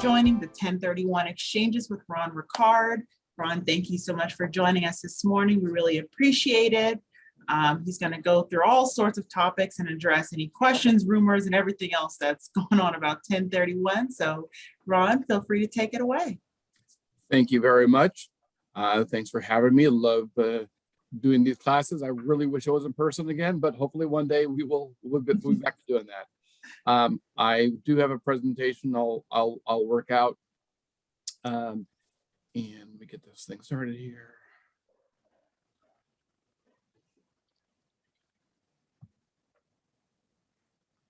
joining the 1031 Exchanges with Ron Ricard. Ron, thank you so much for joining us this morning. We really appreciate it. He's going to go through all sorts of topics and address any questions, rumors, and everything else that's going on about 1031. So, Ron, feel free to take it away. Thank you very much. Thanks for having me. I love doing these classes. I really wish I was in person again, but hopefully one day we'll be back to doing that. I do have a presentation I'll work out. And let me get this thing started here.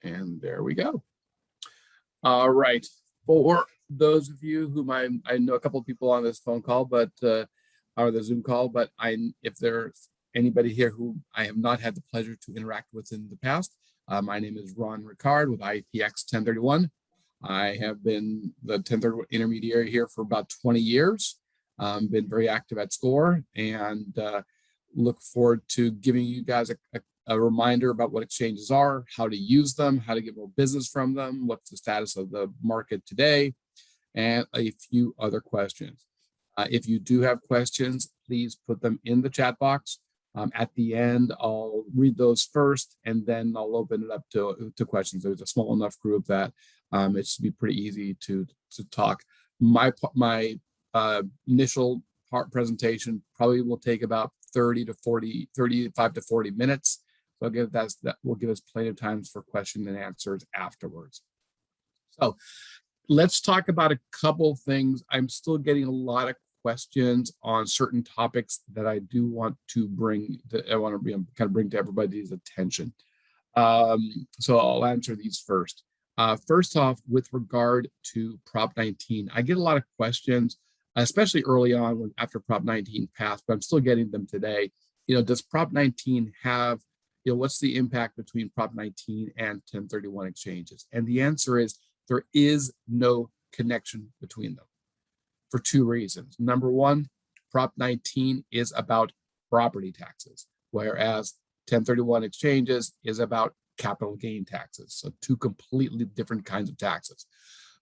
And there we go. All right. For those of you whom I know a couple of people on this phone call, but or the Zoom call, but if there's anybody here who I have not had the pleasure to interact with in the past, my name is Ron Ricard with IPX 1031. I have been the 1031 intermediary here for about 20 years. Been very active at SCORE and look forward to giving you guys a reminder about what exchanges are, how to use them, how to get more business from them, what's the status of the market today, and a few other questions. If you do have questions, please put them in the chat box. At the end, I'll read those first, and then I'll open it up to questions. There's a small enough group that it should be pretty easy to talk. My initial presentation probably will take about 35 to 40 minutes. So that will give us plenty of time for question and answers afterwards. So let's talk about a couple things. I'm still getting a lot of questions on certain topics that I do want to bring to everybody's attention. So I'll answer these first. First off, with regard to Prop 19, I get a lot of questions, especially early on after Prop 19 passed, but I'm still getting them today. Does Prop 19 have, what's the impact between Prop 19 and 1031 exchanges? And the answer is there is no connection between them for two reasons. Number one, Prop 19 is about property taxes, whereas 1031 exchanges is about capital gain taxes. So two completely different kinds of taxes.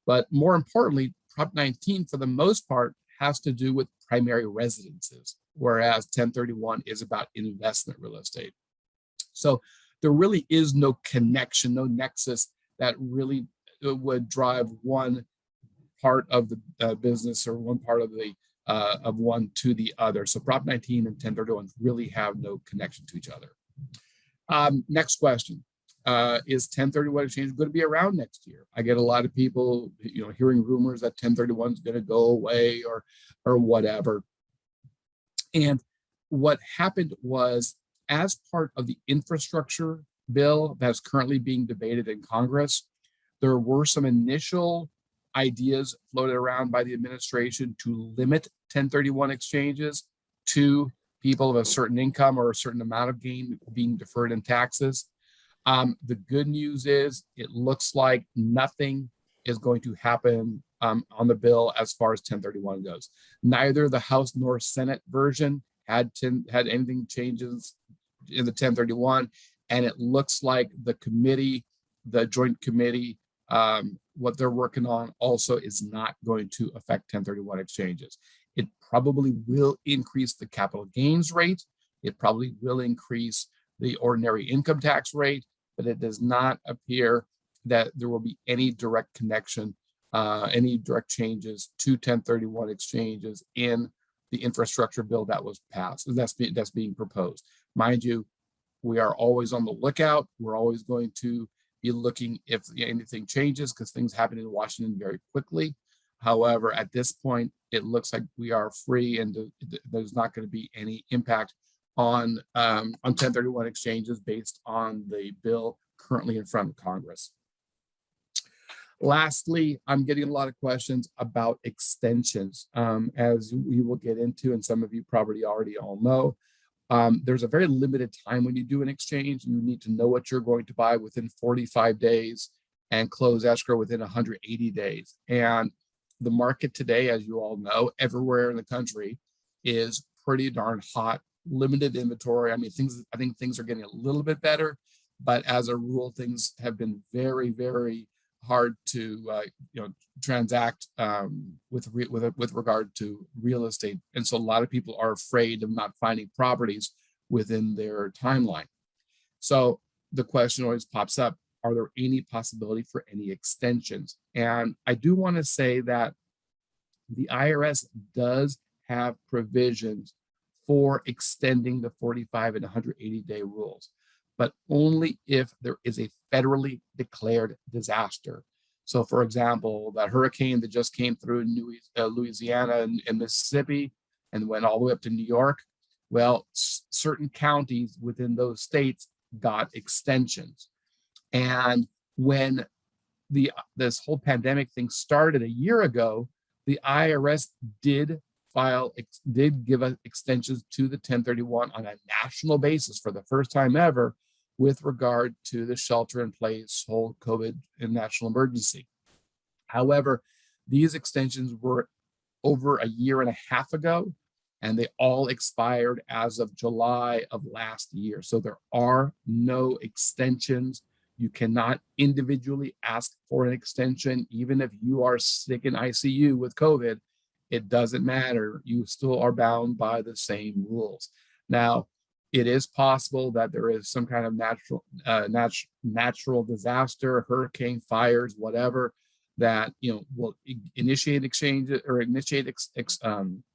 But more importantly, Prop 19 for the most part has to do with primary residences, whereas 1031 is about investment real estate. So there really is no connection, no nexus that really would drive one part of the business or one part of the one to the other. So Prop 19 and 1031 really have no connection to each other. Next question. Is 1031 exchange going to be around next year? I get a lot of people, hearing rumors that 1031 is going to go away or whatever. And what happened was, as part of the infrastructure bill that's currently being debated in Congress, there were some initial ideas floated around by the administration to limit 1031 exchanges to people of a certain income or a certain amount of gain being deferred in taxes. The good news is it looks like nothing is going to happen on the bill as far as 1031 goes. Neither the House nor Senate version had anything changes in the 1031, and it looks like the joint committee, what they're working on also is not going to affect 1031 exchanges. It probably will increase the capital gains rate. It probably will increase the ordinary income tax rate, but it does not appear that there will be any direct connection, any direct changes to 1031 exchanges in the infrastructure bill that was passed, that's being proposed. Mind you, we are always on the lookout. We're always going to be looking if anything changes because things happen in Washington very quickly. However, at this point, it looks like we are free and there's not going to be any impact on 1031 exchanges based on the bill currently in front of Congress. Lastly, I'm getting a lot of questions about extensions. As we will get into, and some of you probably already all know, there's a very limited time when you do an exchange. You need to know what you're going to buy within 45 days and close escrow within 180 days. And the market today, as you all know, everywhere in the country is pretty darn hot, limited inventory. I think things are getting a little bit better, but as a rule, things have been very, very hard to transact with regard to real estate, and so a lot of people are afraid of not finding properties within their timeline. So the question always pops up: are there any possibility for any extensions? And I do want to say that the IRS does have provisions for extending the 45 and 180-day rules, but only if there is a federally declared disaster. So for example, that hurricane that just came through Louisiana and Mississippi and went all the way up to New York, well, certain counties within those states got extensions. And when this whole pandemic thing started a year ago, the IRS did give us extensions to the 1031 on a national basis for the first time ever with regard to the shelter in place whole COVID and national emergency. However, these extensions were over a year and a half ago, and they all expired as of July of last year. So there are no extensions. You cannot individually ask for an extension, even if you are sick in ICU with COVID. It doesn't matter. You still are bound by the same rules. Now, it is possible that there is some kind of natural disaster, hurricane, fires, whatever, that will initiate exchanges or initiate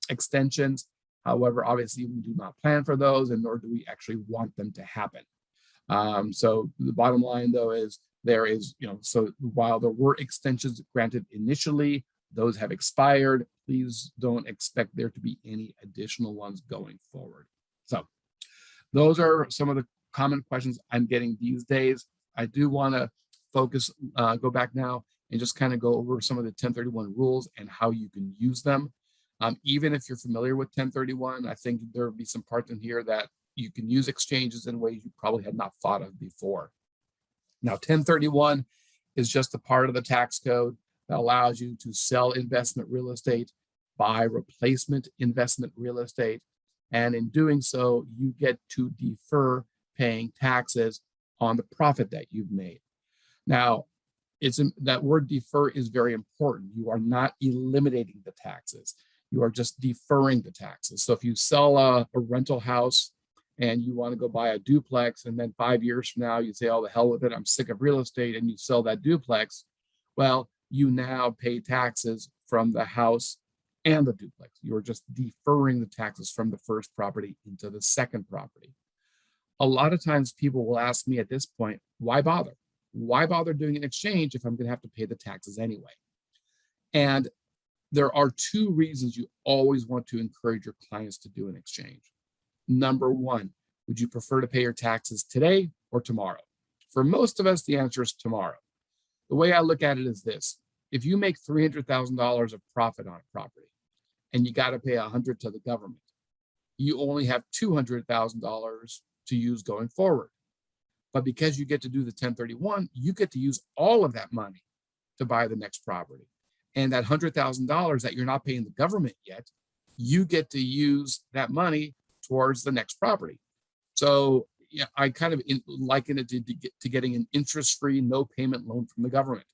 extensions. However, obviously, we do not plan for those, and nor do we actually want them to happen. So the bottom line, though, is there is, so while there were extensions granted initially, those have expired. Please don't expect there to be any additional ones going forward. So those are some of the common questions I'm getting these days. I do want to go back now and just kind of go over some of the 1031 rules and how you can use them. Even if you're familiar with 1031, I think there will be some parts in here that you can use exchanges in ways you probably had not thought of before. Now, 1031 is just a part of the tax code that allows you to sell investment real estate, buy replacement investment real estate, and in doing so, you get to defer paying taxes on the profit that you've made. Now, that word defer is very important. You are not eliminating the taxes. You are just deferring the taxes. So if you sell a rental house and you want to go buy a duplex, and then 5 years from now, you say, oh, the hell with it, I'm sick of real estate, and you sell that duplex, well, you now pay taxes from the house and the duplex. You're just deferring the taxes from the first property into the second property. A lot of times people will ask me at this point, why bother? Why bother doing an exchange if I'm going to have to pay the taxes anyway? And there are two reasons you always want to encourage your clients to do an exchange. Number one, would you prefer to pay your taxes today or tomorrow? For most of us, the answer is tomorrow. The way I look at it is this: if you make $300,000 of profit on a property and you got to pay $100,000 to the government, you only have $200,000 to use going forward. But because you get to do the 1031, you get to use all of that money to buy the next property. And that $100,000 that you're not paying the government yet, you get to use that money towards the next property. So yeah, I kind of liken it to getting an interest-free, no payment loan from the government.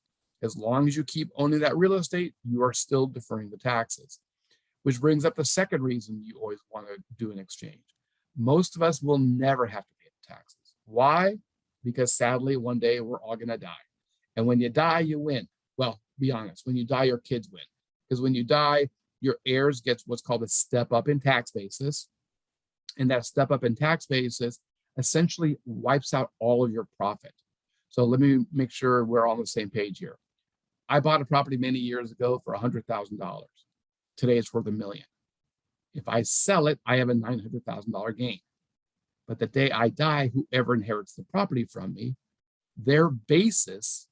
As long as you keep owning that real estate, you are still deferring the taxes. Which brings up the second reason you always want to do an exchange. Most of us will never have to pay the taxes. Why? Because sadly, one day we're all going to die. And when you die, you win. Well, be honest, when you die, your kids win. Because when you die, your heirs get what's called a step up in tax basis. And that step up in tax basis essentially wipes out all of your profit. So let me make sure we're all on the same page here. I bought a property many years ago for $100,000. Today it's worth $1 million. If I sell it, I have a $900,000 gain. But the day I die, whoever inherits the property from me, their basis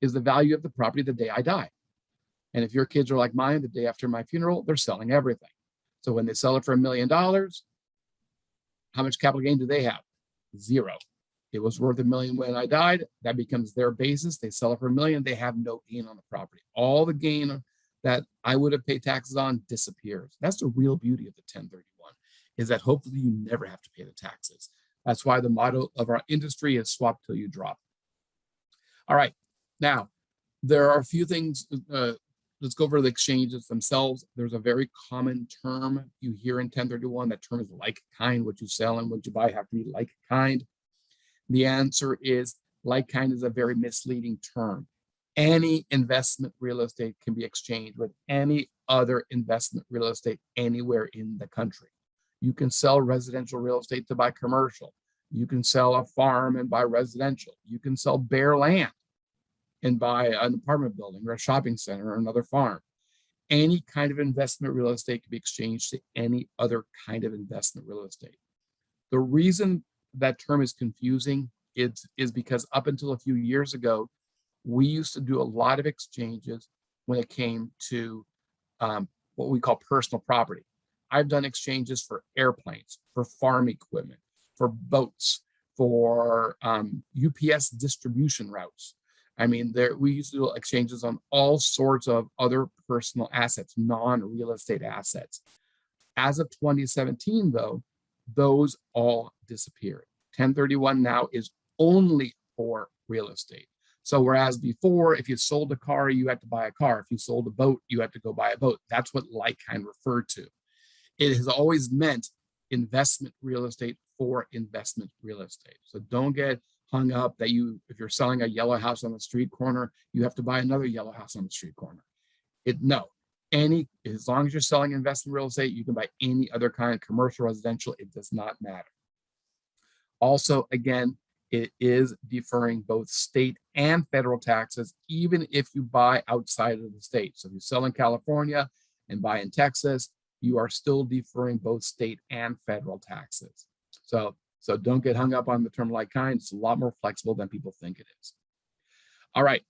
is the value of the property the day I die. And if your kids are like mine, the day after my funeral, they're selling everything. So when they sell it for $1 million, how much capital gain do they have? Zero. It was worth $1 million when I died. That becomes their basis. They sell it for $1 million. They have no gain on the property. All the gain that I would have paid taxes on disappears. That's the real beauty of the 1031, is that hopefully you never have to pay the taxes. That's why the motto of our industry is swap till you drop. All right. Now, There are a few things. Let's go over the exchanges themselves. There's a very common term you hear in 1031. That term is like kind. What you sell and what you buy have to be like kind. The answer is like kind is a very misleading term. Any investment real estate can be exchanged with any other investment real estate anywhere in the country. You can sell residential real estate to buy commercial. You can sell a farm and buy residential. You can sell bare land and buy an apartment building or a shopping center or another farm. Any kind of investment real estate can be exchanged to any other kind of investment real estate. The reason that term is confusing is because up until a few years ago, we used to do a lot of exchanges when it came to what we call personal property. I've done exchanges for airplanes, for farm equipment, for boats, for UPS distribution routes. I mean, we used to do exchanges on all sorts of other personal assets, non-real estate assets. As of 2017, though, those all disappeared. 1031 now is only for real estate. So whereas before, if you sold a car, you had to buy a car. If you sold a boat, you had to go buy a boat. That's what like kind referred to. It has always meant investment real estate for investment real estate. So don't get hung up that if you're selling a yellow house on the street corner, you have to buy another yellow house on the street corner. As long as you're selling investment real estate, you can buy any other kind of commercial, residential, it does not matter. Also, again, it is deferring both state and federal taxes, even if you buy outside of the state. So if you sell in California and buy in Texas, you are still deferring both state and federal taxes. So don't get hung up on the term like kind. It's a lot more flexible than people think it is. All right.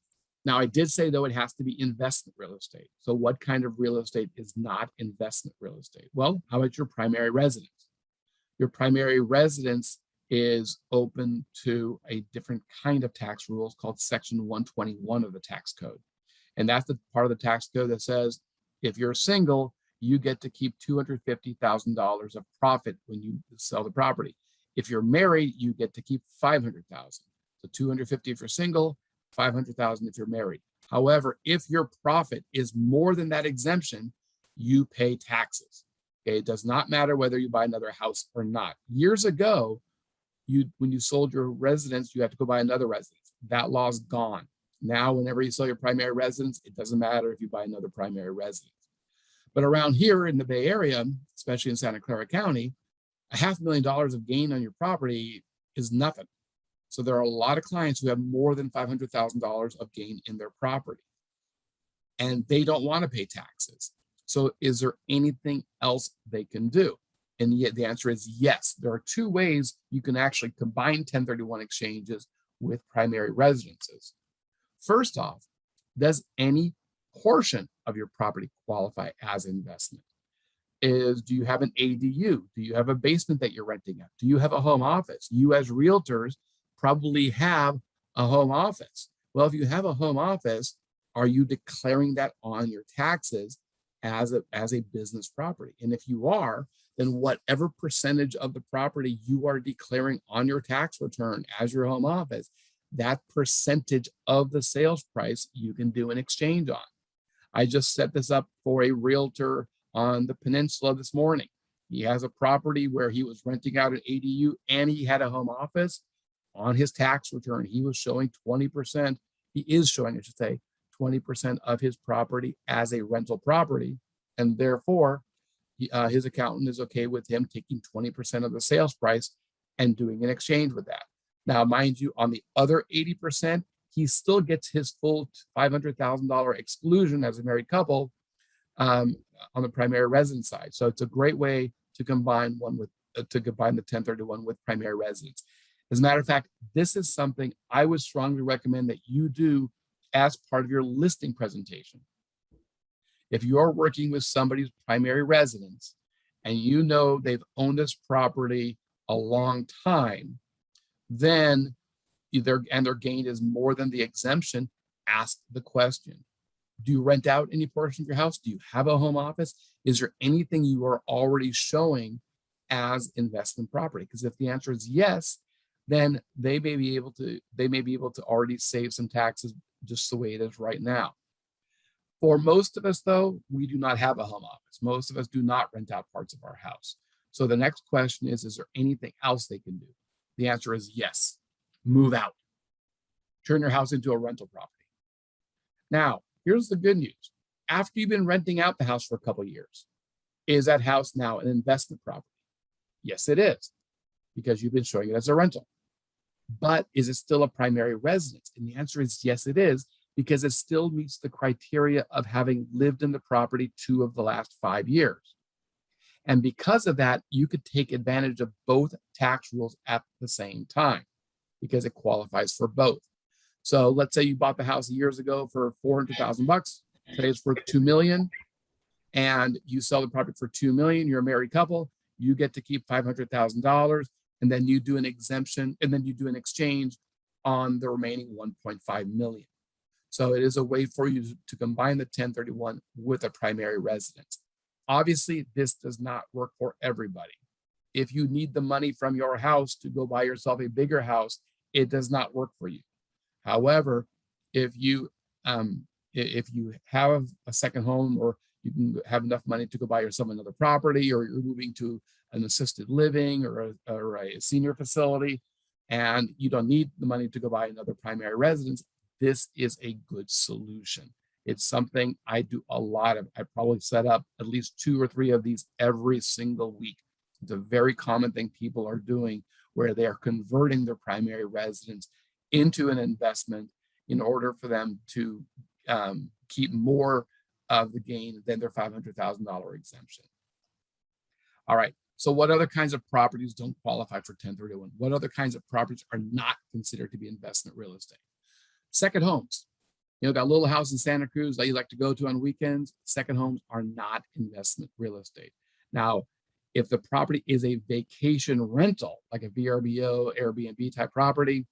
Now, I did say, though, it has to be investment real estate. So what kind of real estate is not investment real estate? Well, how about your primary residence? Your primary residence is open to a different kind of tax rules called Section 121 of the tax code. And that's the part of the tax code that says, if you're single, you get to keep $250,000 of profit when you sell the property. If you're married, you get to keep $500,000. So $250,000 if you're single, $500,000 if you're married. However, if your profit is more than that exemption, you pay taxes. Okay, it does not matter whether you buy another house or not. Years ago, when you sold your residence, you have to go buy another residence. That law's gone. Now, whenever you sell your primary residence, it doesn't matter if you buy another primary residence. But around here in the Bay Area, especially in Santa Clara County, $500,000 of gain on your property is nothing. So there are a lot of clients who have more than $500,000 of gain in their property, and they don't want to pay taxes. So is there anything else they can do? And yet the answer is yes. There are two ways you can actually combine 1031 exchanges with primary residences. First off, does any portion of your property qualify as investment? Do you have an ADU? Do you have a basement that you're renting out? Do you have a home office? You as realtors probably have a home office. Well, if you have a home office, are you declaring that on your taxes as a business property? And if you are, then whatever percentage of the property you are declaring on your tax return as your home office, that percentage of the sales price you can do an exchange on. I just set this up for a realtor on the peninsula this morning. He has a property where he was renting out an ADU and he had a home office. On his tax return, he was showing 20%. He is showing, I should say, 20% of his property as a rental property. And therefore, his accountant is okay with him taking 20% of the sales price and doing an exchange with that. Now, mind you, on the other 80%, he still gets his full $500,000 exclusion as a married couple on the primary residence side. So it's a great way to combine the 1031 with primary residence. As a matter of fact, this is something I would strongly recommend that you do as part of your listing presentation. If you're working with somebody's primary residence and you know they've owned this property a long time, then their gain is more than the exemption, ask the question. Do you rent out any portion of your house? Do you have a home office? Is there anything you are already showing as investment property? Because if the answer is yes, then they may be able to already save some taxes just the way it is right now. For most of us, though, we do not have a home office. Most of us do not rent out parts of our house. So the next question is there anything else they can do? The answer is yes. Move out. Turn your house into a rental property. Now, here's the good news. After you've been renting out the house for a couple of years, is that house now an investment property? Yes, it is, because you've been showing it as a rental. But is it still a primary residence? And the answer is yes, it is, because it still meets the criteria of having lived in the property 2 of the last 5 years. And because of that, you could take advantage of both tax rules at the same time because it qualifies for both. So let's say you bought the house years ago for $400,000. Today it's worth $2 million, and you sell the property for $2 million. You're a married couple. You get to keep $500,000, and then you do an exemption, and then you do an exchange on the remaining $1.5 million. So it is a way for you to combine the 1031 with a primary residence. Obviously, this does not work for everybody. If you need the money from your house to go buy yourself a bigger house, it does not work for you. However, if you have a second home, or you can have enough money to go buy yourself another property, or you're moving to an assisted living or a senior facility, and you don't need the money to go buy another primary residence, this is a good solution. It's something I do a lot of. I probably set up at least 2 or 3 of these every single week. It's a very common thing people are doing, where they are converting their primary residence into an investment in order for them to keep more of the gain than their $500,000 exemption. All right. So what other kinds of properties don't qualify for 1031? What other kinds of properties are not considered to be investment real estate? Second homes. Got a little house in Santa Cruz that you like to go to on weekends. Second homes are not investment real estate. Now, if the property is a vacation rental, like a VRBO, Airbnb type property,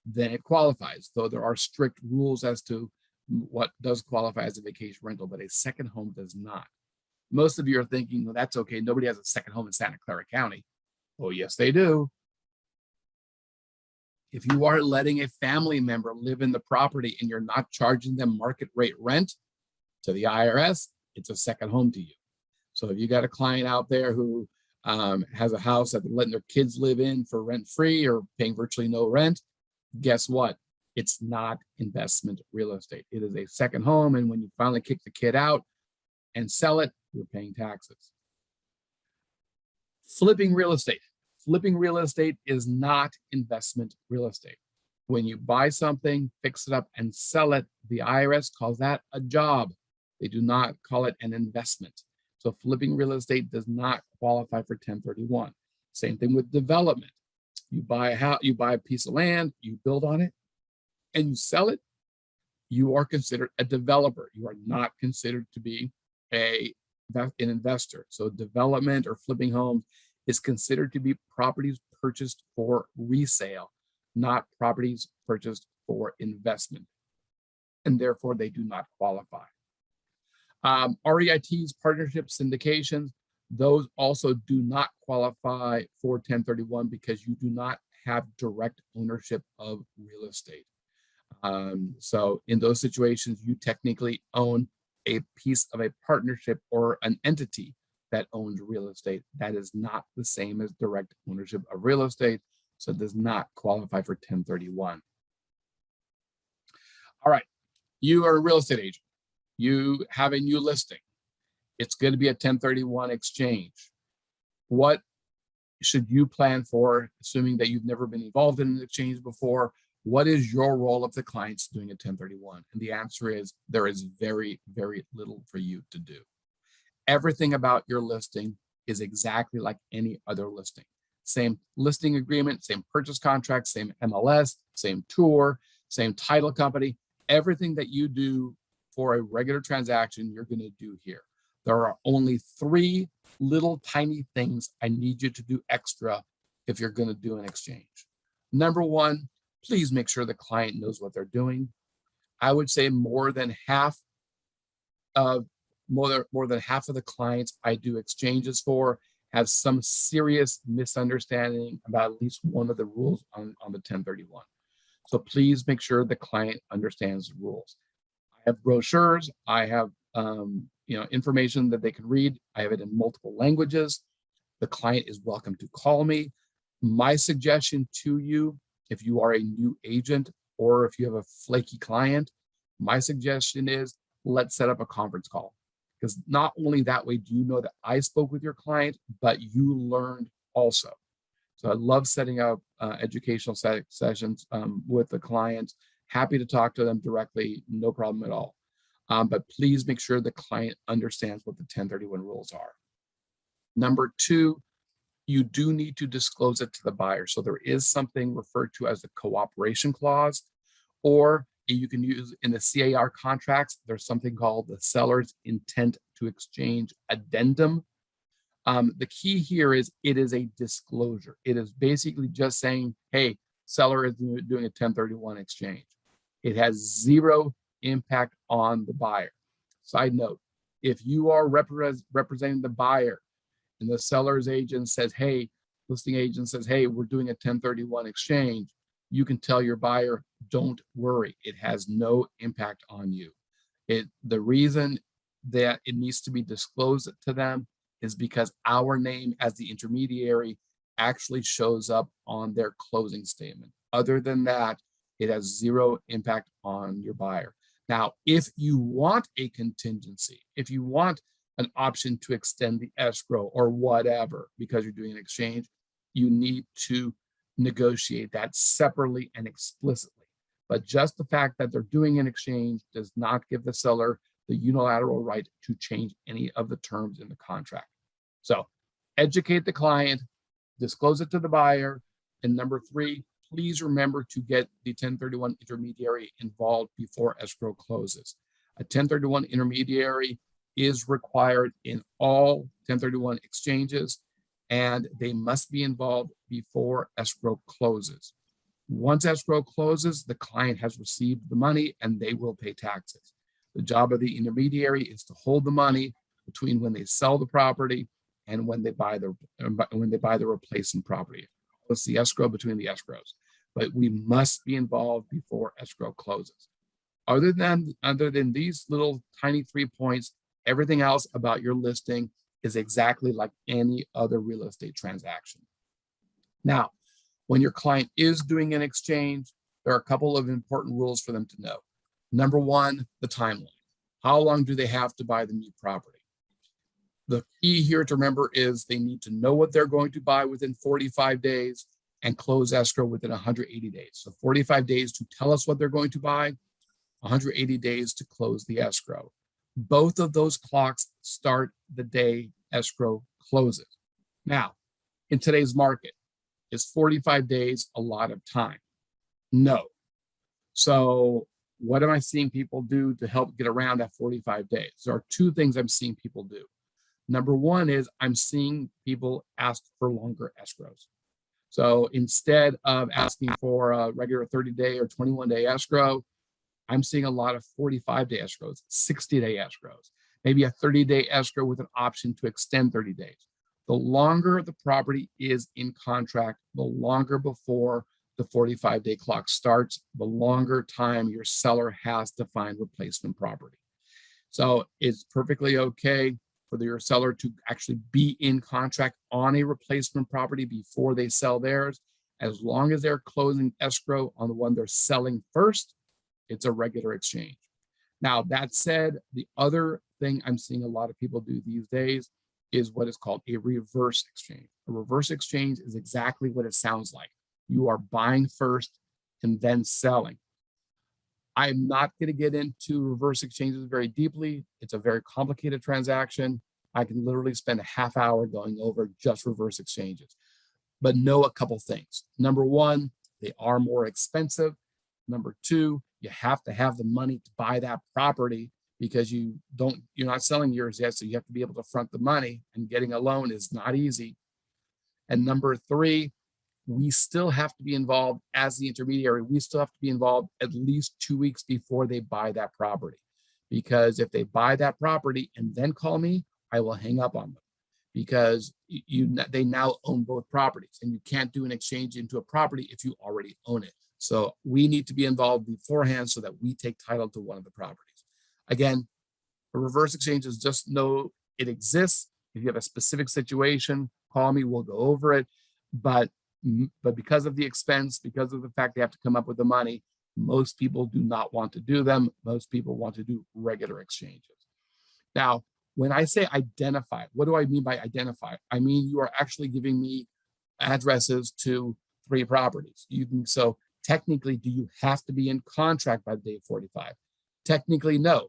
then it qualifies, though there are strict rules as to what does qualify as a vacation rental, but a second home does not. Most of you are thinking, well, that's okay. Nobody has a second home in Santa Clara County. Oh, yes, they do. If you are letting a family member live in the property and you're not charging them market rate rent to the IRS, it's a second home to you. So if you got a client out there who has a house that they're letting their kids live in for rent free or paying virtually no rent, guess what? It's not investment real estate. It is a second home. And when you finally kick the kid out and sell it, you're paying taxes. Flipping real estate. Flipping real estate is not investment real estate. When you buy something, fix it up, and sell it, the IRS calls that a job. They do not call it an investment. So flipping real estate does not qualify for 1031. Same thing with development. You buy a house, you buy a piece of land, you build on it, and you sell it, you are considered a developer. You are not considered to be an investor. So development or flipping homes is considered to be properties purchased for resale, not properties purchased for investment. And therefore, they do not qualify. REITs, partnerships, syndications, those also do not qualify for 1031 because you do not have direct ownership of real estate. So in those situations, you technically own a piece of a partnership or an entity that owns real estate. That is not the same as direct ownership of real estate, so it does not qualify for 1031. All right, you are a real estate agent. You have a new listing. It's going to be a 1031 exchange. What should you plan for, assuming that you've never been involved in an exchange before? What is your role if the client's doing a 1031? And the answer is there is very, very little for you to do. Everything about your listing is exactly like any other listing. Same listing agreement, same purchase contract, same MLS, same tour, same title company. Everything that you do for a regular transaction, you're going to do here. There are only 3 little tiny things I need you to do extra if you're going to do an exchange. Number 1, please make sure the client knows what they're doing. I would say more than half of the clients I do exchanges for has some serious misunderstanding about at least one of the rules on the 1031. So please make sure the client understands the rules. I have brochures. I have information that they can read. I have it in multiple languages. The client is welcome to call me. My suggestion to you, if you are a new agent or if you have a flaky client, my suggestion is let's set up a conference call. Because not only that way do you know that I spoke with your client, but you learned also. So I love setting up educational sessions with the clients. Happy to talk to them directly, no problem at all. But please make sure the client understands what the 1031 rules are. Number two, you do need to disclose it to the buyer. So there is something referred to as the cooperation clause, or you can use in the CAR contracts, there's something called the seller's intent to exchange addendum. The key here is it is a disclosure. It is basically just saying, hey, seller is doing a 1031 exchange. It has zero impact on the buyer. Side note, if you are representing the buyer and the seller's agent says, hey, listing agent says, hey, we're doing a 1031 exchange, you can tell your buyer, don't worry, it has no impact on you. The reason that it needs to be disclosed to them is because our name as the intermediary actually shows up on their closing statement. Other than that, it has zero impact on your buyer. Now, if you want a contingency, if you want an option to extend the escrow or whatever, because you're doing an exchange, you need to negotiate that separately and explicitly. But just the fact that they're doing an exchange does not give the seller the unilateral right to change any of the terms in the contract. So educate the client, disclose it to the buyer. And number three, please remember to get the 1031 intermediary involved before escrow closes. A 1031 intermediary is required in all 1031 exchanges, and they must be involved before escrow closes. Once escrow closes, the client has received the money and they will pay taxes. The job of the intermediary is to hold the money between when they sell the property and when they buy the replacement property. It's the escrow between the escrows, but we must be involved before escrow closes. Other than these little tiny 3 points, everything else about your listing is exactly like any other real estate transaction. Now, when your client is doing an exchange, there are a couple of important rules for them to know. Number one, the timeline. How long do they have to buy the new property? The key here to remember is they need to know what they're going to buy within 45 days and close escrow within 180 days. So 45 days to tell us what they're going to buy, 180 days to close the escrow. Both of those clocks start the day escrow closes. Now, in today's market, is 45 days a lot of time? No. So what am I seeing people do to help get around that 45 days? There are two things I'm seeing people do. Number one is I'm seeing people ask for longer escrows. So instead of asking for a regular 30-day or 21-day escrow, I'm seeing a lot of 45-day escrows, 60-day escrows, maybe a 30-day escrow with an option to extend 30 days. The longer the property is in contract, the longer before the 45-day clock starts, the longer time your seller has to find replacement property. So it's perfectly okay for your seller to actually be in contract on a replacement property before they sell theirs. As long as they're closing escrow on the one they're selling first, it's a regular exchange. Now, that said, the other thing I'm seeing a lot of people do these days is what is called a reverse exchange. A reverse exchange is exactly what it sounds like. You are buying first and then selling. I'm not going to get into reverse exchanges very deeply. It's a very complicated transaction. I can literally spend a half hour going over just reverse exchanges. But know a couple things. Number one, they are more expensive. Number two, you have to have the money to buy that property because you're not selling yours yet, so you have to be able to front the money, and getting a loan is not easy. And number three, we still have to be involved as the intermediary. We still have to be involved at least 2 weeks before they buy that property. Because if they buy that property and then call me, I will hang up on them. because they now own both properties, and you can't do an exchange into a property if you already own it. So we need to be involved beforehand so that we take title to one of the properties. Again, a reverse exchange is just know it exists. If you have a specific situation, call me, we'll go over it. But because of the expense, because of the fact they have to come up with the money, most people do not want to do them. Most people want to do regular exchanges. Now, when I say identify, what do I mean by identify? I mean, you are actually giving me addresses to 3 properties. So technically, do you have to be in contract by day 45? Technically, no.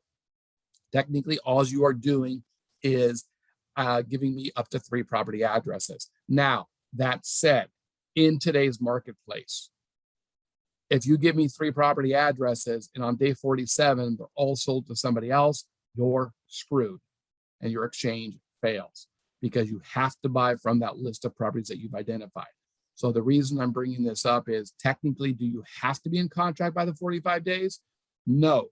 Technically, all you are doing is giving me up to 3 property addresses. Now, that said, in today's marketplace, if you give me 3 property addresses and on day 47, they're all sold to somebody else, you're screwed and your exchange fails because you have to buy from that list of properties that you've identified. So the reason I'm bringing this up is technically, do you have to be in contract by the 45 days? No.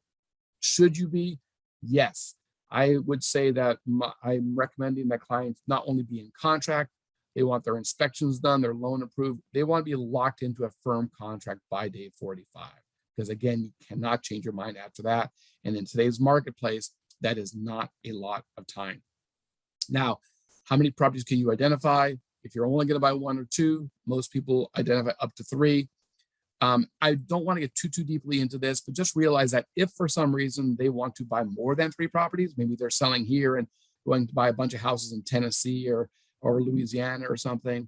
Should you be? Yes. I would say that I'm recommending that clients not only be in contract, they want their inspections done, their loan approved. They want to be locked into a firm contract by day 45. Because again, you cannot change your mind after that. And in today's marketplace, that is not a lot of time. Now, how many properties can you identify? If you're only going to buy 1 or 2, most people identify up to 3. I don't want to get too deeply into this, but just realize that if for some reason they want to buy more than 3 properties, maybe they're selling here and going to buy a bunch of houses in Tennessee or Louisiana or something,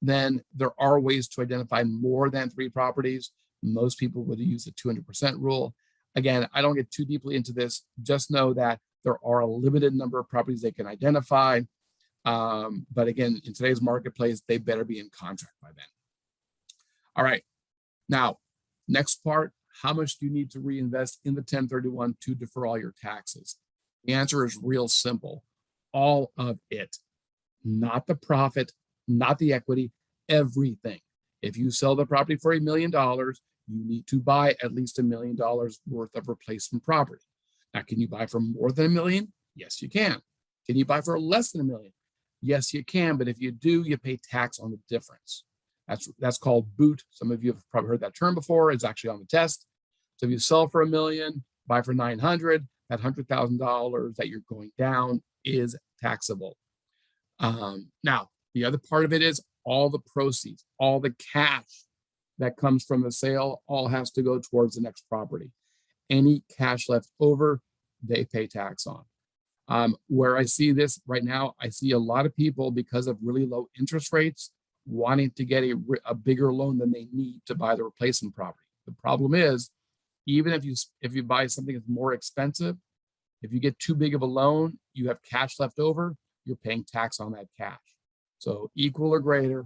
then there are ways to identify more than 3 properties. Most people would use the 200% rule. Again, I don't get too deeply into this. Just know that there are a limited number of properties they can identify. But again, in today's marketplace, they better be in contract by then. All right. Now, next part, how much do you need to reinvest in the 1031 to defer all your taxes? The answer is real simple. All of it, not the profit, not the equity, everything. If you sell the property for $1 million, you need to buy at least $1 million worth of replacement property. Now, can you buy for more than $1 million? Yes, you can. Can you buy for less than $1 million? Yes, you can. But if you do, you pay tax on the difference. That's called boot. Some of you have probably heard that term before. It's actually on the test. So if you sell for $1 million, buy for 900, that $100,000 that you're going down is taxable. Now, the other part of it is all the proceeds, all the cash that comes from the sale, all has to go towards the next property. Any cash left over, they pay tax on. Where I see this right now, I see a lot of people, because of really low interest rates, wanting to get a bigger loan than they need to buy the replacement property. The problem is, even if you buy something that's more expensive, if you get too big of a loan, you have cash left over, you're paying tax on that cash. So equal or greater,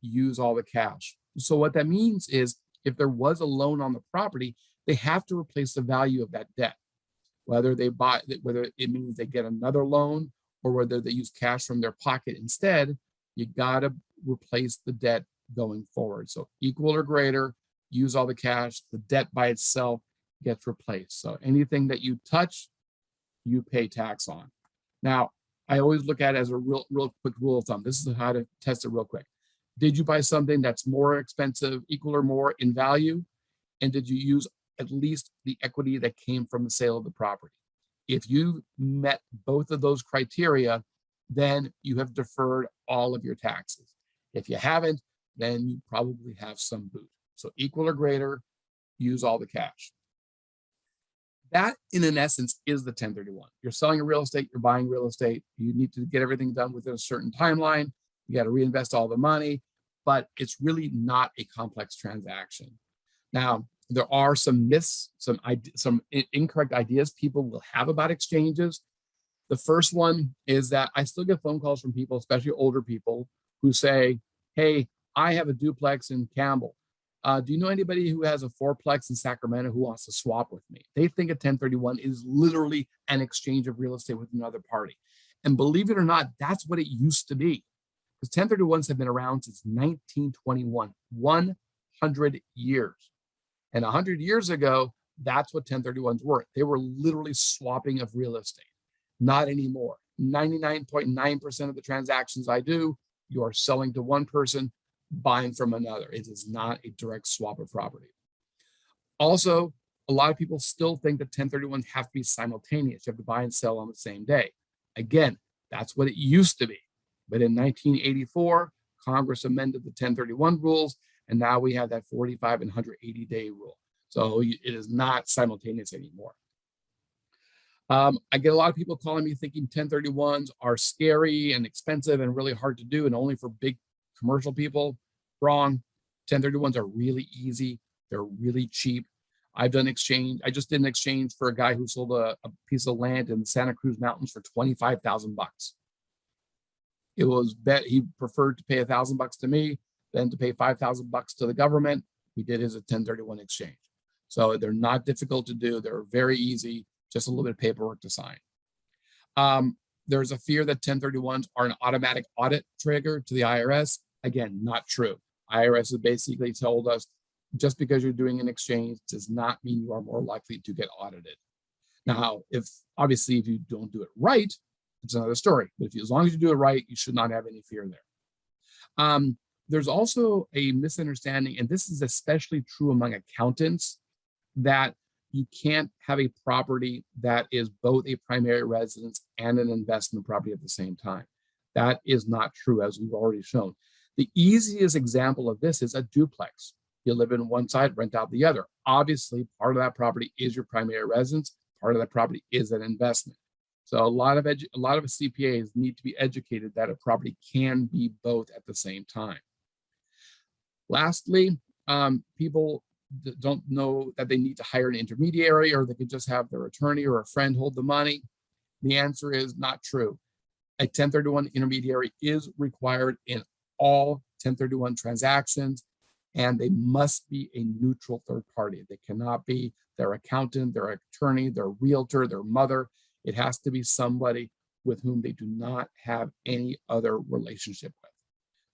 use all the cash. So what that means is, if there was a loan on the property, they have to replace the value of that debt. Whether it means they get another loan or whether they use cash from their pocket instead, you gotta replace the debt going forward. So equal or greater, use all the cash, the debt by itself gets replaced. So anything that you touch, you pay tax on. Now, I always look at it as a real quick rule of thumb. This is how to test it real quick. Did you buy something that's more expensive, equal or more in value? And did you use at least the equity that came from the sale of the property? If you met both of those criteria, then you have deferred all of your taxes. If you haven't, then you probably have some boot. So equal or greater, use all the cash. That, in an essence, is the 1031. You're selling a real estate, you're buying real estate. You need to get everything done within a certain timeline. You got to reinvest all the money, but it's really not a complex transaction. Now, there are some myths, some incorrect ideas people will have about exchanges. The first one is that I still get phone calls from people, especially older people, who say, hey, I have a duplex in Campbell. Do you know anybody who has a fourplex in Sacramento who wants to swap with me? They think a 1031 is literally an exchange of real estate with another party. And believe it or not, that's what it used to be. Because 1031s have been around since 1921, 100 years. And 100 years ago, that's what 1031s were. They were literally swapping of real estate. Not anymore. 99.9% of the transactions I do, you are selling to one person, buying from another. It is not a direct swap of property. Also, a lot of people still think that 1031s have to be simultaneous. You have to buy and sell on the same day. Again, that's what it used to be. But in 1984, Congress amended the 1031 rules, and now we have that 45 and 180-day rule. So it is not simultaneous anymore. I get a lot of people calling me thinking 1031s are scary and expensive and really hard to do and only for big commercial people. Wrong. 1031s are really easy. They're really cheap. I've done exchange. I just did an exchange for a guy who sold a piece of land in the Santa Cruz Mountains for $25,000. It was bet he preferred to pay $1,000 to me than to pay $5,000 to the government. We did his 1031 exchange. So they're not difficult to do. They're very easy, just a little bit of paperwork to sign. There's a fear that 1031s are an automatic audit trigger to the IRS. Again, not true. IRS has basically told us just because you're doing an exchange does not mean you are more likely to get audited. Now, obviously if you don't do it right, it's another story. But as long as you do it right, you should not have any fear there. There's also a misunderstanding, and this is especially true among accountants, that you can't have a property that is both a primary residence and an investment property at the same time. That is not true, as we've already shown. The easiest example of this is a duplex. You live in one side, rent out the other. Obviously, part of that property is your primary residence. Part of that property is an investment. So a lot of CPAs need to be educated that a property can be both at the same time. Lastly, people don't know that they need to hire an intermediary or they could just have their attorney or a friend hold the money. The answer is not true. A 1031 intermediary is required in all 1031 transactions, and they must be a neutral third party. They cannot be their accountant, their attorney, their realtor, their mother. It has to be somebody with whom they do not have any other relationship with.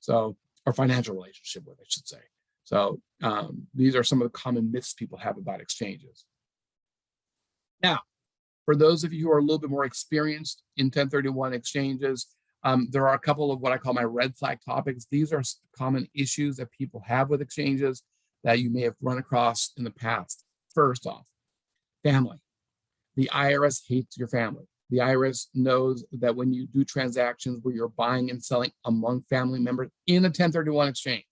So, or financial relationship with, I should say. So these are some of the common myths people have about exchanges. Now, for those of you who are a little bit more experienced in 1031 exchanges, there are a couple of what I call my red flag topics. These are common issues that people have with exchanges that you may have run across in the past. First off, family. The IRS hates your family. The IRS knows that when you do transactions where you're buying and selling among family members in a 1031 exchange,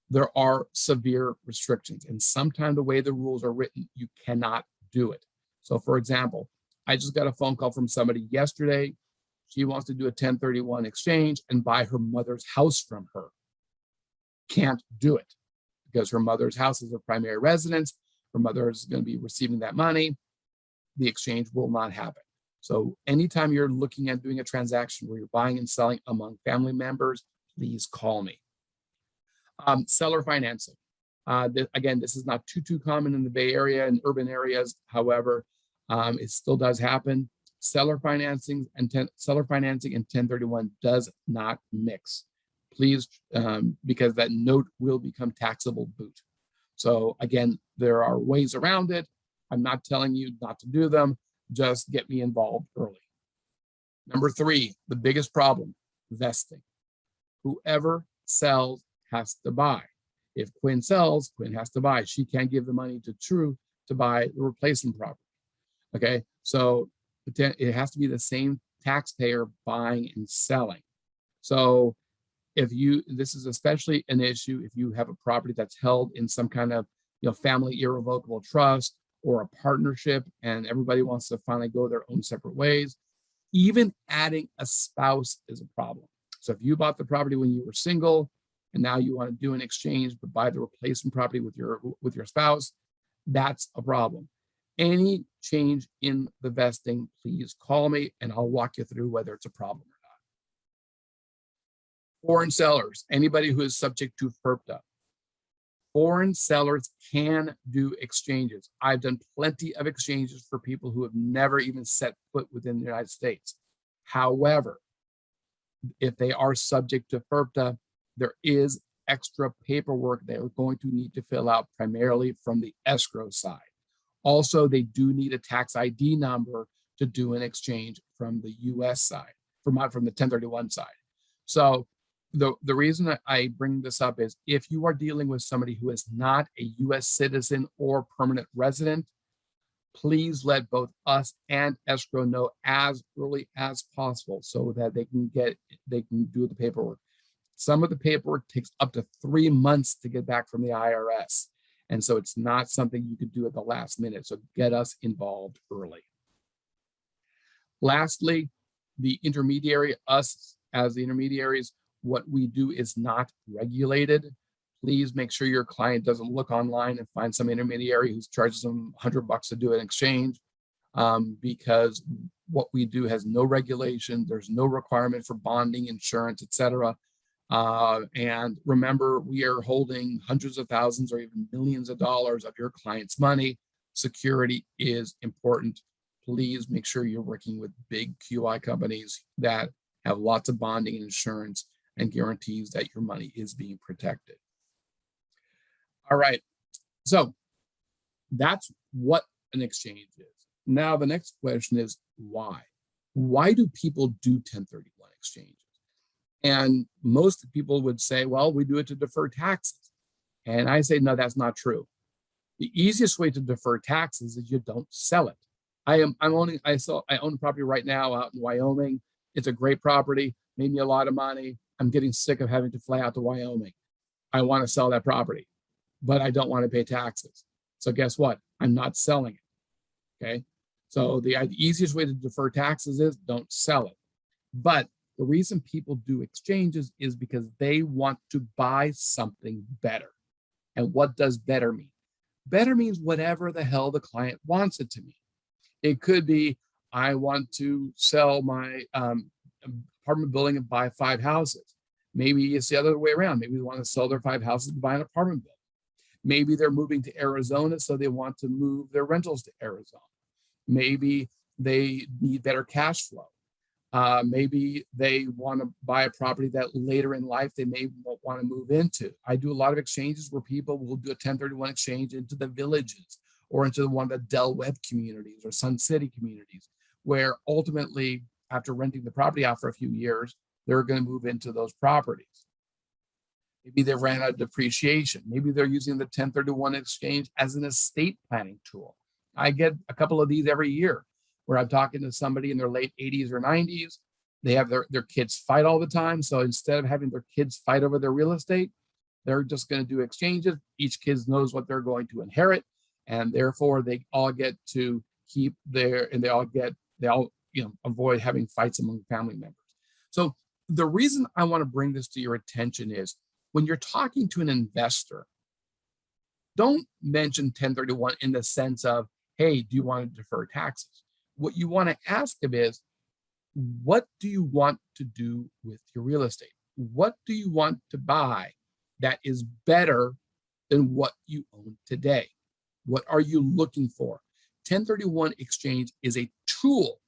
there are severe restrictions. And sometimes the way the rules are written, you cannot do it. So for example, I just got a phone call from somebody yesterday. She wants to do a 1031 exchange and buy her mother's house from her. Can't do it because her mother's house is her primary residence. Her mother is going to be receiving that money. The exchange will not happen. So anytime you're looking at doing a transaction where you're buying and selling among family members, please call me. Seller financing. Again, this is not too common in the Bay Area and urban areas. However, it still does happen. Seller financing and 1031 does not mix. Please, because that note will become taxable boot. So again, there are ways around it. I'm not telling you not to do them. Just get me involved early. Number 3, the biggest problem, vesting. Whoever sells has to buy. If Quinn sells, Quinn has to buy. She can't give the money to True to buy the replacement property. Okay, so it has to be the same taxpayer buying and selling. So this is especially an issue if you have a property that's held in some kind of family irrevocable trust or a partnership and everybody wants to finally go their own separate ways. Even adding a spouse is a problem. So if you bought the property when you were single and now you want to do an exchange but buy the replacement property with your spouse, that's a problem. Any change in the vesting, please call me and I'll walk you through whether it's a problem or not. Foreign sellers, anybody who is subject to FIRPTA. Foreign sellers can do exchanges. I've done plenty of exchanges for people who have never even set foot within the United States. However, if they are subject to FIRPTA, there is extra paperwork they are going to need to fill out primarily from the escrow side. Also, they do need a tax ID number to do an exchange from the US side, from the 1031 side. So the reason that I bring this up is if you are dealing with somebody who is not a US citizen or permanent resident, please let both us and escrow know as early as possible so that they can do the paperwork. Some of the paperwork takes up to 3 months to get back from the IRS. And so it's not something you can do at the last minute. So get us involved early. Lastly, the intermediary, us as the intermediaries, what we do is not regulated. Please make sure your client doesn't look online and find some intermediary who charges them $100 to do an exchange, because what we do has no regulation. There's no requirement for bonding, insurance, etc. And remember, we are holding hundreds of thousands or even millions of dollars of your client's money. Security is important. Please make sure you're working with big QI companies that have lots of bonding and insurance and guarantees that your money is being protected. All right, so that's what an exchange is. Now, the next question is why? Why do people do 1031 exchanges? And most people would say, well, we do it to defer taxes. And I say, no, that's not true. The easiest way to defer taxes is you don't sell it. I own a property right now out in Wyoming. It's a great property, made me a lot of money. I'm getting sick of having to fly out to Wyoming. I want to sell that property, but I don't want to pay taxes. So guess what? I'm not selling it. Okay. So the easiest way to defer taxes is don't sell it. But the reason people do exchanges is because they want to buy something better. And what does better mean? Better means whatever the hell the client wants it to mean. It could be, I want to sell my apartment building and buy 5 houses. Maybe it's the other way around. Maybe they want to sell their 5 houses and buy an apartment building. Maybe they're moving to Arizona, so they want to move their rentals to Arizona. Maybe they need better cash flow. Maybe they want to buy a property that later in life they may want to move into. I do a lot of exchanges where people will do a 1031 exchange into the villages or into one of the Del Webb communities or Sun City communities, where ultimately, after renting the property out for a few years, they're going to move into those properties. Maybe they ran out of depreciation. Maybe they're using the 1031 exchange as an estate planning tool. I get a couple of these every year where I'm talking to somebody in their late 80s or 90s. They have their kids fight all the time. So instead of having their kids fight over their real estate, they're just going to do exchanges. Each kid knows what they're going to inherit. And therefore they all get to keep they all avoid having fights among family members. So the reason I want to bring this to your attention is when you're talking to an investor, don't mention 1031 in the sense of, hey, do you want to defer taxes? What you want to ask them is, what do you want to do with your real estate? What do you want to buy that is better than what you own today? What are you looking for? 1031 exchange is a tool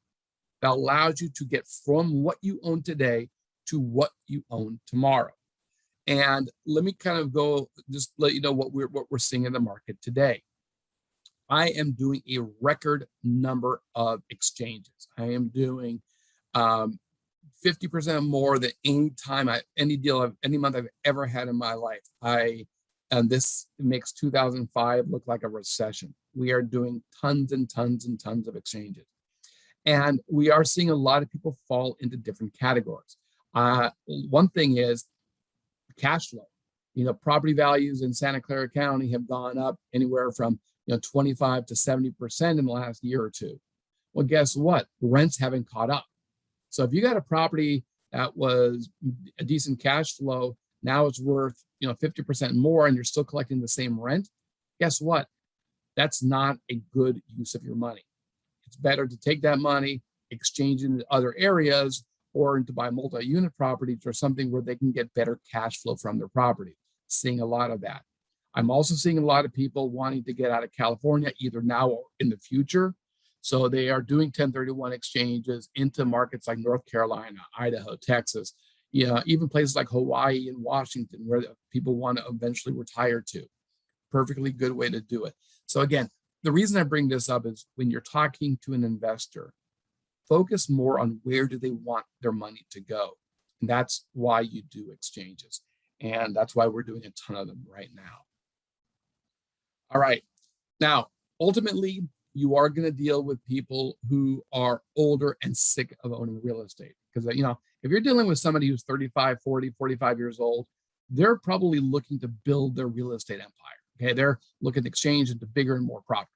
that allows you to get from what you own today to what you own tomorrow. And let me kind of just let you know what we're seeing in the market today. I am doing a record number of exchanges. I am doing 50% more than any month I've ever had in my life. And this makes 2005 look like a recession. We are doing tons and tons and tons of exchanges. And we are seeing a lot of people fall into different categories. One thing is cash flow. Property values in Santa Clara County have gone up anywhere from 25 to 70% in the last year or two. Well, guess what? Rents haven't caught up. So if you got a property that was a decent cash flow, now it's worth 50% more and you're still collecting the same rent, guess what? That's not a good use of your money. It's better to take that money, exchange it into other areas, or to buy multi-unit properties or something where they can get better cash flow from their property. Seeing a lot of that. I'm also seeing a lot of people wanting to get out of California either now or in the future. So they are doing 1031 exchanges into markets like North Carolina, Idaho, Texas, even places like Hawaii and Washington, where people want to eventually retire to. Perfectly good way to do it. So again, the reason I bring this up is when you're talking to an investor, focus more on where do they want their money to go. And that's why you do exchanges. And that's why we're doing a ton of them right now. All right. Now, ultimately, you are going to deal with people who are older and sick of owning real estate. Because, if you're dealing with somebody who's 35, 40, 45 years old, they're probably looking to build their real estate empire. Okay. They're looking to exchange into bigger and more properties.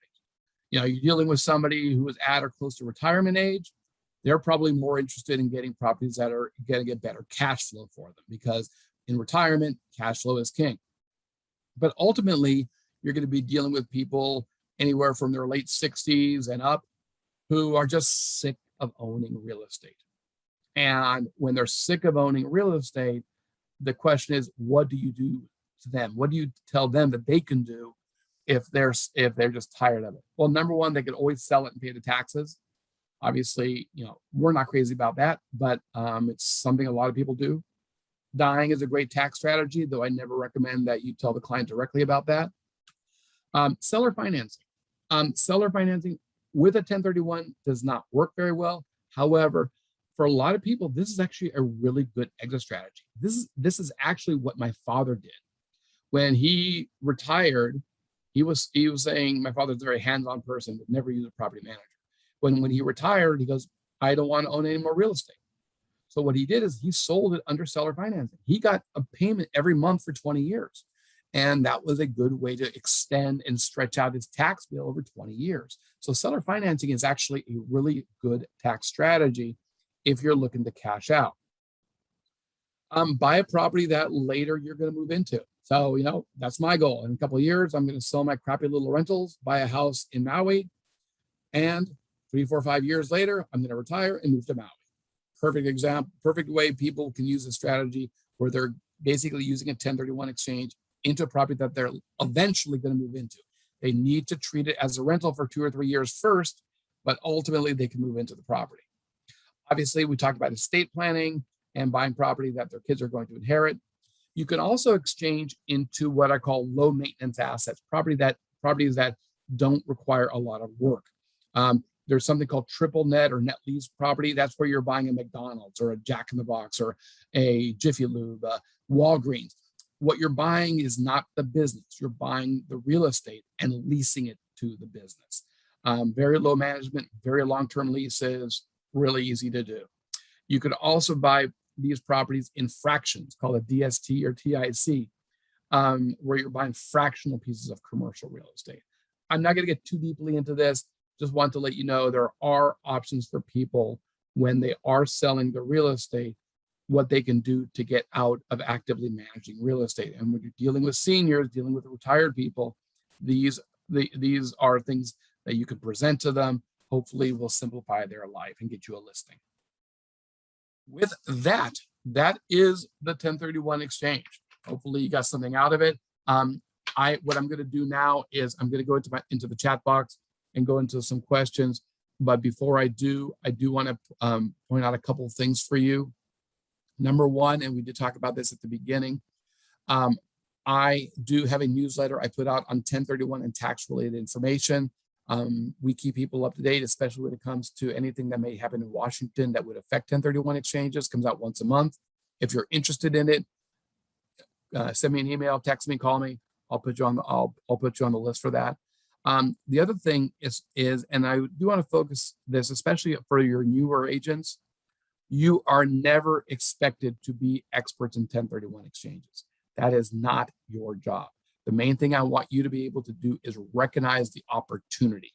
You're dealing with somebody who is at or close to retirement age. They're probably more interested in getting properties that are going to get better cash flow for them, because in retirement, cash flow is king. But ultimately, you're going to be dealing with people anywhere from their late 60s and up who are just sick of owning real estate. And when they're sick of owning real estate, the question is, what do you do to them? What do you tell them that they can do if they're just tired of it? Well, number one, they could always sell it and pay the taxes. Obviously, we're not crazy about that, but it's something a lot of people do. Dying is a great tax strategy, though I never recommend that you tell the client directly about that. Seller financing. Seller financing with a 1031 does not work very well. However, for a lot of people, this is actually a really good exit strategy. This is actually what my father did. When he retired, he was saying, my father's a very hands-on person, would never use a property manager. When he retired, he goes, I don't want to own any more real estate. So what he did is he sold it under seller financing. He got a payment every month for 20 years. And that was a good way to extend and stretch out his tax bill over 20 years. So seller financing is actually a really good tax strategy if you're looking to cash out. Buy a property that later you're going to move into. So, that's my goal. In a couple of years, I'm going to sell my crappy little rentals, buy a house in Maui, and 3, 4, 5 years later, I'm going to retire and move to Maui. Perfect example, perfect way people can use a strategy where they're basically using a 1031 exchange into a property that they're eventually going to move into. They need to treat it as a rental for 2 or 3 years first, but ultimately they can move into the property. Obviously, we talked about estate planning and buying property that their kids are going to inherit. You can also exchange into what I call low maintenance assets, properties that don't require a lot of work. There's something called triple net or net lease property. That's where you're buying a McDonald's or a Jack in the Box or a Jiffy Lube, Walgreens. What you're buying is not the business. You're buying the real estate and leasing it to the business. Very low management, very long-term leases, really easy to do. You could also buy these properties in fractions, called a DST or TIC, where you're buying fractional pieces of commercial real estate. I'm not going to get too deeply into this. Just want to let you know there are options for people when they are selling the real estate, what they can do to get out of actively managing real estate. And when you're dealing with seniors, dealing with retired people, these are things that you can present to them. Hopefully will simplify their life and get you a listing. With that is the 1031 exchange. Hopefully you got something out of it. What I'm going to do now is I'm going to go into the chat box and go into some questions. But before I do want to point out a couple of things for you. Number one, and we did talk about this at the beginning, I do have a newsletter I put out on 1031 and tax-related information. We keep people up to date, especially when it comes to anything that may happen in Washington that would affect 1031 exchanges. Comes out once a month. If you're interested in it, send me an email, text me, call me. I'll put you on the list for that. The other thing is, and I do want to focus this, especially for your newer agents, you are never expected to be experts in 1031 exchanges. That is not your job. The main thing I want you to be able to do is recognize the opportunity.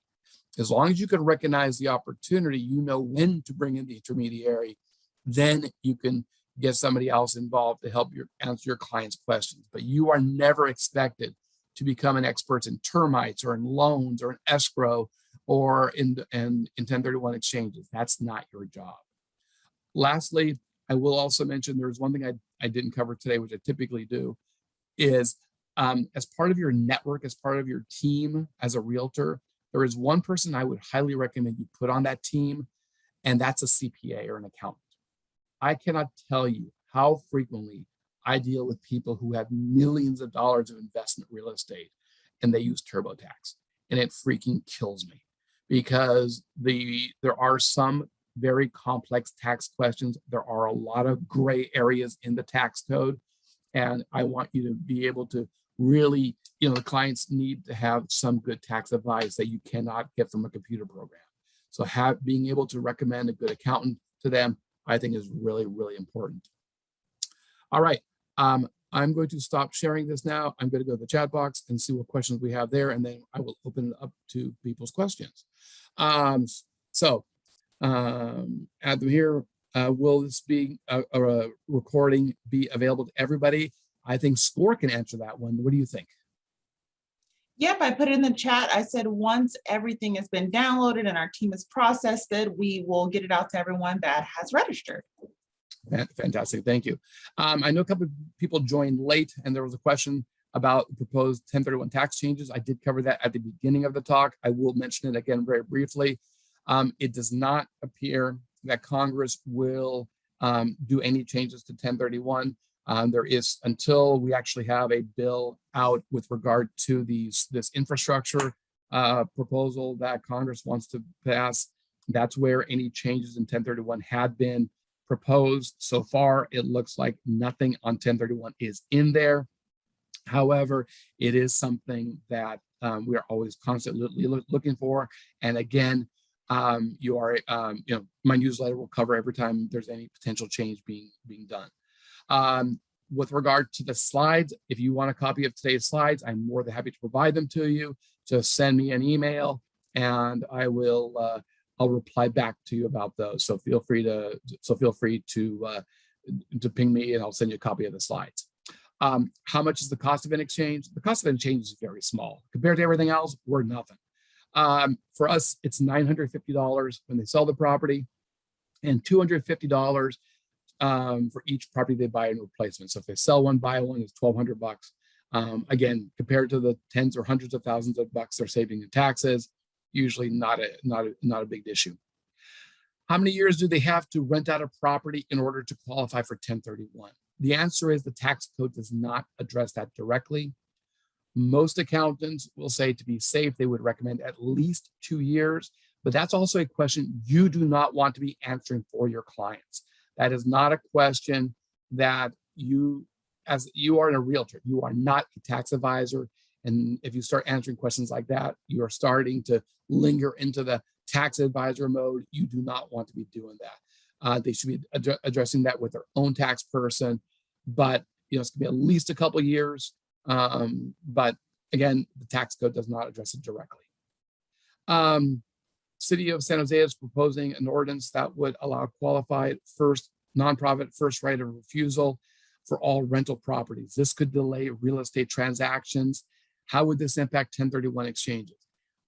As long as you can recognize the opportunity, you know when to bring in the intermediary, then you can get somebody else involved to help answer your client's questions. But you are never expected to become an expert in termites or in loans or in escrow or in 1031 exchanges. That's not your job. Lastly, I will also mention there's one thing I didn't cover today, which I typically do, is as part of your network, as part of your team as a realtor, there is one person I would highly recommend you put on that team, and that's a CPA or an accountant. I cannot tell you how frequently I deal with people who have millions of dollars of investment real estate and they use TurboTax, and it freaking kills me because there are some very complex tax questions. There are a lot of gray areas in the tax code, and I want you to be able to really, the clients need to have some good tax advice that you cannot get from a computer program. So being able to recommend a good accountant to them, I think is really, really important. All right, I'm going to stop sharing this now. I'm going to go to the chat box and see what questions we have there, and then I will open it up to people's questions. Add them here. Will this be a recording be available to everybody? I think SCORE can answer that one. What do you think? Yep, I put it in the chat. I said once everything has been downloaded and our team has processed it, we will get it out to everyone that has registered. Fantastic, thank you. I know a couple of people joined late and there was a question about proposed 1031 tax changes. I did cover that at the beginning of the talk. I will mention it again very briefly. It does not appear that Congress will do any changes to 1031. There is, until we actually have a bill out with regard to this infrastructure proposal that Congress wants to pass, that's where any changes in 1031 had been proposed. So far, it looks like nothing on 1031 is in there. However, it is something that we are always constantly looking for. And again, my newsletter will cover every time there's any potential change being done. With regard to the slides, if you want a copy of today's slides, I'm more than happy to provide them to you. Just send me an email and I will I'll reply back to you about those. So feel free to ping me and I'll send you a copy of the slides. How much is the cost of an exchange? The cost of an exchange is very small compared to everything else. We're nothing. For us, it's $950 when they sell the property and $250 for each property they buy in replacement. So if they sell one, buy one, it's $1,200. Again, compared to the tens or hundreds of thousands of bucks they're saving in taxes, usually not a big issue. How many years do they have to rent out a property in order to qualify for 1031? The answer is the tax code does not address that directly. Most accountants will say to be safe, they would recommend at least 2 years, but that's also a question you do not want to be answering for your clients. That is not a question that as you are a realtor, you are not a tax advisor. And if you start answering questions like that, you are starting to linger into the tax advisor mode. You do not want to be doing that. They should be addressing that with their own tax person, but it's gonna be at least a couple of years. But again, the tax code does not address it directly. City of San Jose is proposing an ordinance that would allow qualified nonprofit first right of refusal for all rental properties. This could delay real estate transactions. How would this impact 1031 exchanges?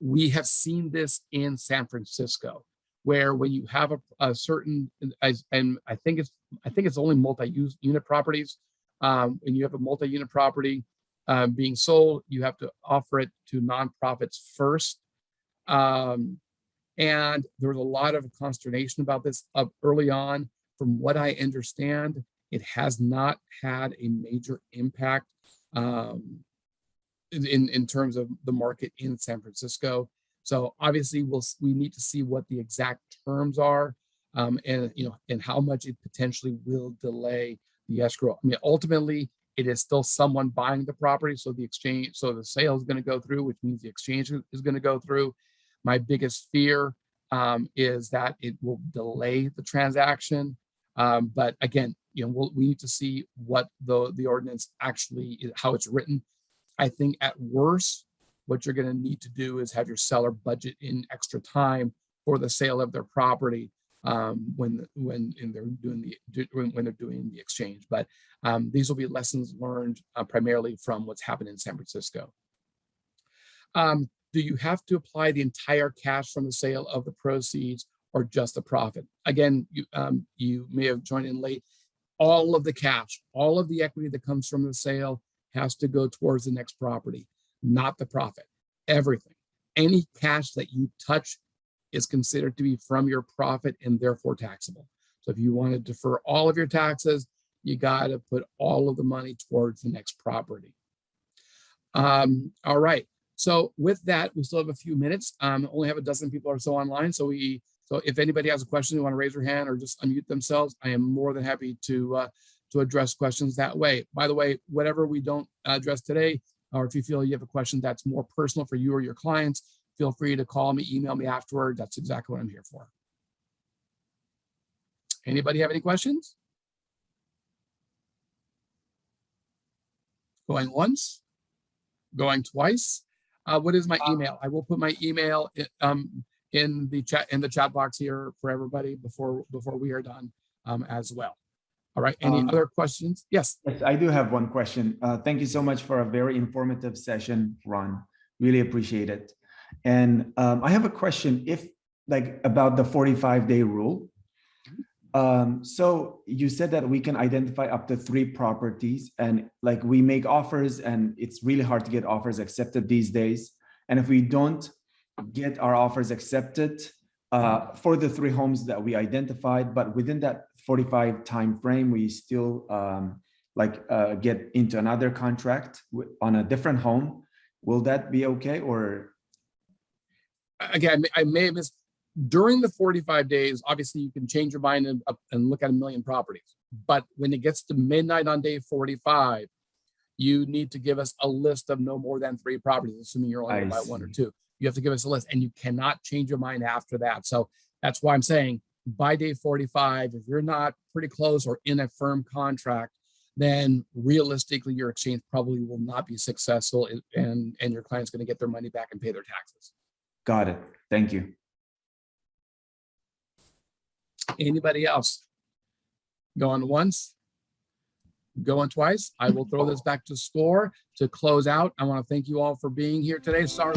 We have seen this in San Francisco, where when you have a certain, and I think it's only multi-use unit properties. When you have a multi-unit property being sold, you have to offer it to nonprofits first. And there was a lot of consternation about this early on. From what I understand, it has not had a major impact in terms of the market in San Francisco. So obviously we need to see what the exact terms are and how much it potentially will delay the escrow. I mean, ultimately it is still someone buying the property. So the sale is going to go through, which means the exchange is going to go through. My biggest fear is that it will delay the transaction. But again, we need to see what the ordinance actually, how it's written. I think at worst, what you're going to need to do is have your seller budget in extra time for the sale of their property when they're doing the exchange. But these will be lessons learned primarily from what's happened in San Francisco. Do you have to apply the entire cash from the sale of the proceeds or just the profit? Again, you may have joined in late. All of the cash, all of the equity that comes from the sale has to go towards the next property, not the profit. Everything, any cash that you touch is considered to be from your profit and therefore taxable. So if you want to defer all of your taxes, you got to put all of the money towards the next property. All right. So with that, we still have a few minutes. Only have a dozen people or so online. So we So if anybody has a question, they want to raise their hand or just unmute themselves, I am more than happy to address questions that way. By the way, whatever we don't address today, or if you feel you have a question that's more personal for you or your clients, feel free to call me, email me afterward. That's exactly what I'm here for. Anybody have any questions? Going once, going twice. What is my email? I will put my email in the chat box here for everybody before we are done as well. All right. Any other questions? Yes. Yes, I do have one question. Thank you so much for a very informative session, Ron. Really appreciate it. And I have a question about the 45-day rule. So you said that we can identify up to 3 properties, and like we make offers and it's really hard to get offers accepted these days. And if we don't get our offers accepted for the 3 homes that we identified, but within that 45 time frame, we still get into another contract on a different home, will that be okay? Or again, I may have missed. During the 45 days, obviously you can change your mind and look at 1 million properties. But when it gets to midnight on day 45, you need to give us a list of no more than 3 properties, assuming you're only by 1 or 2. You have to give us a list, and you cannot change your mind after that. So that's why I'm saying by day 45, if you're not pretty close or in a firm contract, then realistically your exchange probably will not be successful, and your client's going to get their money back and pay their taxes. Got it. Thank you. Anybody else? Going once, going twice. I will throw this back to SCORE to close out. I want to thank you all for being here today. Sorry.